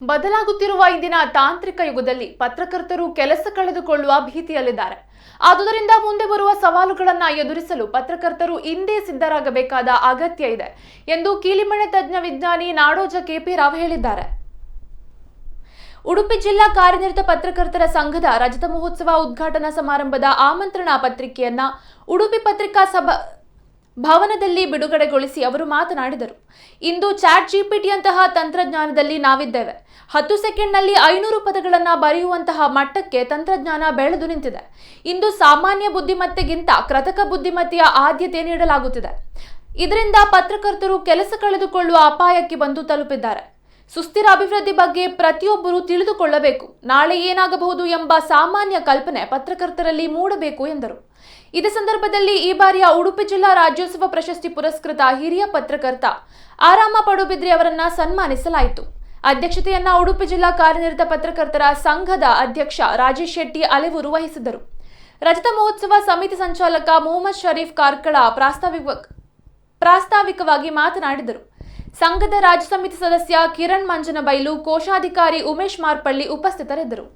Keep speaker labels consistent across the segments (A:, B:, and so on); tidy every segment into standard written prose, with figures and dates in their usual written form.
A: ಬದಲಾಗುತ್ತಿರುವ ಇಂದಿನ ತಾಂತ್ರಿಕ ಯುಗದಲ್ಲಿ ಪತ್ರಕರ್ತರು ಕೆಲಸ ಕಳೆದುಕೊಳ್ಳುವ ಭೀತಿಯಲ್ಲಿದ್ದಾರೆ. ಆದುದರಿಂದ ಮುಂದೆ ಬರುವ ಸವಾಲುಗಳನ್ನು ಎದುರಿಸಲು ಪತ್ರಕರ್ತರು ಇಂದೇ ಸಿದ್ಧರಾಗಬೇಕಾದ ಅಗತ್ಯ ಇದೆ ಎಂದು ಕೀಲಿಮಣೆ ತಜ್ಞ ವಿಜ್ಞಾನಿ ನಾಡೋಜ ಕೆಪಿ ರಾವ್ ಹೇಳಿದ್ದಾರೆ. ಉಡುಪಿ ಜಿಲ್ಲಾ ಕಾರ್ಯನಿರತ ಪತ್ರಕರ್ತರ ಸಂಘದ ರಜತ ಮಹೋತ್ಸವ ಉದ್ಘಾಟನಾ ಸಮಾರಂಭದ ಆಮಂತ್ರಣ ಪತ್ರಿಕೆಯನ್ನ ಉಡುಪಿ ಪತ್ರಿಕಾ ಭವನದಲ್ಲಿ ಬಿಡುಗಡೆಗೊಳಿಸಿ ಅವರು ಮಾತನಾಡಿದರು. ಇಂದು ಚಾಟ್ ಜಿಪಿಟಿಯಂತಹ ತಂತ್ರಜ್ಞಾನದಲ್ಲಿ ನಾವಿದ್ದೇವೆ. 10 ಸೆಕೆಂಡ್ನಲ್ಲಿ 500 ಪದಗಳನ್ನು ಬರೆಯುವಂತಹ ಮಟ್ಟಕ್ಕೆ ತಂತ್ರಜ್ಞಾನ ಬೆಳೆದು ನಿಂತಿದೆ. ಇಂದು ಸಾಮಾನ್ಯ ಬುದ್ಧಿಮತ್ತೆಗಿಂತ ಕೃತಕ ಬುದ್ಧಿಮತ್ತೆಯ ಆದ್ಯತೆ ನೀಡಲಾಗುತ್ತಿದೆ. ಇದರಿಂದ ಪತ್ರಕರ್ತರು ಕೆಲಸ ಕಳೆದುಕೊಳ್ಳುವ ಅಪಾಯಕ್ಕೆ ಬಂದು ತಲುಪಿದ್ದಾರೆ. ಸುಸ್ಥಿರ ಅಭಿವೃದ್ಧಿ ಬಗ್ಗೆ ಪ್ರತಿಯೊಬ್ಬರೂ ತಿಳಿದುಕೊಳ್ಳಬೇಕು. ನಾಳೆ ಏನಾಗಬಹುದು ಎಂಬ ಸಾಮಾನ್ಯ ಕಲ್ಪನೆ ಪತ್ರಕರ್ತರಲ್ಲಿ ಮೂಡಬೇಕು ಎಂದರು. ಇದೇ ಸಂದರ್ಭದಲ್ಲಿ ಈ ಬಾರಿಯ ಉಡುಪಿ ಜಿಲ್ಲಾ ರಾಜ್ಯೋತ್ಸವ ಪ್ರಶಸ್ತಿ ಪುರಸ್ಕೃತ ಹಿರಿಯ ಪತ್ರಕರ್ತ ಆರಾಮ ಪಡುಬಿದ್ರಿ ಅವರನ್ನ ಸನ್ಮಾನಿಸಲಾಯಿತು. ಅಧ್ಯಕ್ಷತೆಯನ್ನ ಉಡುಪಿ ಜಿಲ್ಲಾ ಕಾರ್ಯನಿರತ ಪತ್ರಕರ್ತರ ಸಂಘದ ಅಧ್ಯಕ್ಷ ರಾಜೇಶ್ ಶೆಟ್ಟಿ ಅಲೆವೂರು ವಹಿಸಿದ್ದರು. ರಜತ ಮಹೋತ್ಸವ ಸಮಿತಿ ಸಂಚಾಲಕ ಮೊಹಮ್ಮದ್ ಶರೀಫ್ ಕಾರ್ಕಳ ಪ್ರಾಸ್ತಾವಿಕವಾಗಿ ಮಾತನಾಡಿದರು. ಸಂಘದ ರಾಜ್ಯ ಸಮಿತಿ ಸದಸ್ಯ ಕಿರಣ್ ಮಂಜನಬೈಲು, ಕೋಶಾಧಿಕಾರಿ ಉಮೇಶ್ ಮಾರ್ಪಳ್ಳಿ ಉಪಸ್ಥಿತರಿದ್ದರು.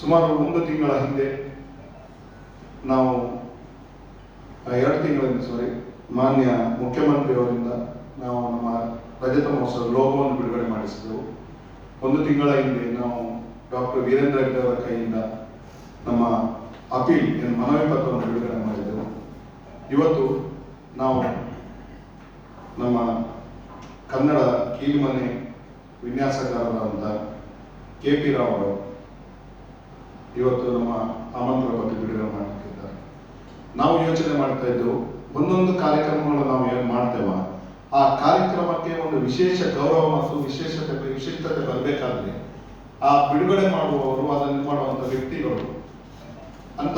B: ಸುಮಾರು 1 ತಿಂಗಳ ಹಿಂದೆ ನಾವು 2 ತಿಂಗಳಿಂದ ಮಾನ್ಯ ಮುಖ್ಯಮಂತ್ರಿಯವರಿಂದ ನಾವು ನಮ್ಮ ರಜತ ಮಹೋತ್ಸವ ಲೋಗೋವನ್ನು ಬಿಡುಗಡೆ ಮಾಡಿಸಿದೆವು. 1 ತಿಂಗಳ ಹಿಂದೆ ನಾವು ಡಾಕ್ಟರ್ ವೀರೇಂದ್ರ ಹೆಗ್ಗಡೆ ಅವರ ಕೈಯಿಂದ ನಮ್ಮ ಅಪೀಲ್ ಮನವಿ ಪತ್ರವನ್ನು ಬಿಡುಗಡೆ ಮಾಡಿದೆವು. ಇವತ್ತು ನಾವು ನಮ್ಮ ಕನ್ನಡ ಕೀಲಿಮನೆ ವಿನ್ಯಾಸಕಾರರಾದಂಥ ಕೆಪಿ ರಾವ್ ಅವರು ಇವತ್ತು ನಮ್ಮ ಆಮಂತ್ರಣ ಪತ್ರ ಬಿಡುಗಡೆ ಮಾಡ್ತಿದ್ದಾರೆ. ನಾವು ಯೋಚನೆ ಮಾಡ್ತಾ ಇದ್ದೆವು, ಒಂದೊಂದು ಕಾರ್ಯಕ್ರಮಗಳು ನಾವು ಏನು ಮಾಡ್ತೇವ ಆ ಕಾರ್ಯಕ್ರಮಕ್ಕೆ ಒಂದು ವಿಶೇಷ ಗೌರವ ಮತ್ತು ವಿಶಿಷ್ಟತೆ ಬರಬೇಕಾದ್ರೆ ಆ ಬಿಡುಗಡೆ ಮಾಡುವವರು, ಅದನ್ನು ಮಾಡುವಂಥ ವ್ಯಕ್ತಿಗಳು ಅಂತ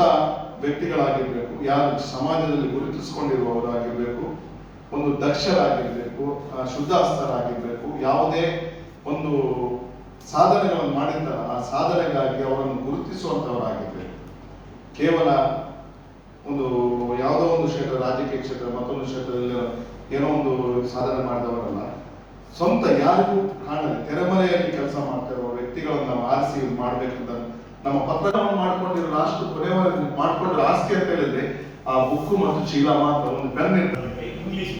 B: ವ್ಯಕ್ತಿಗಳಾಗಿರ್ಬೇಕು, ಯಾರು ಸಮಾಜದಲ್ಲಿ ಗುರುತಿಸಿಕೊಂಡಿರುವವರು ಆಗಿರ್ಬೇಕು, ಒಂದು ದಕ್ಷರಾಗಿರ್ಬೇಕು, ಶುದ್ಧಾಸ್ತರಾಗಿರ್ಬೇಕು, ಯಾವುದೇ ಒಂದು ಸಾಧನೆಗಳನ್ನು ಮಾಡಿದ ಆ ಸಾಧನೆಗಾಗಿ ಅವರನ್ನು ಗುರುತಿಸುವಂತವರಾಗಿರ್ಬೇಕು. ಕೇವಲ ಒಂದು ಯಾವುದೋ ಒಂದು ಕ್ಷೇತ್ರ, ರಾಜಕೀಯ ಕ್ಷೇತ್ರ, ಮತ್ತೊಂದು ಕ್ಷೇತ್ರದಲ್ಲಿ ಏನೋ ಒಂದು ಸಾಧನೆ ಮಾಡಿದವರಲ್ಲ, ಸ್ವಂತ ಯಾರಿಗೂ ಕಾಣದೆ ತೆರೆಮರೆಯಲ್ಲಿ ಕೆಲಸ ಮಾಡ್ತಾ ಇರುವ ವ್ಯಕ್ತಿಗಳನ್ನು ನಾವು ಆರಿಸಿ ಮಾಡ್ಬೇಕಂತ ನಮ್ಮ ಪತ್ರವನ್ನು ಮಾಡ್ಕೊಂಡಿರೋ ಲಾಸ್ಟ್ ಕೊನೆವರೆಗೆ ಮಾಡ್ಕೊಂಡಿರೋ ಆಸ್ತಿ ಅಂತ ಹೇಳಿದ್ರೆ ಆ ಬುಕ್ಕು ಮತ್ತು ಚೀಲ ಮಾತ್ರ, ಒಂದು ಪೆನ್ ಇರ್ತದೆ.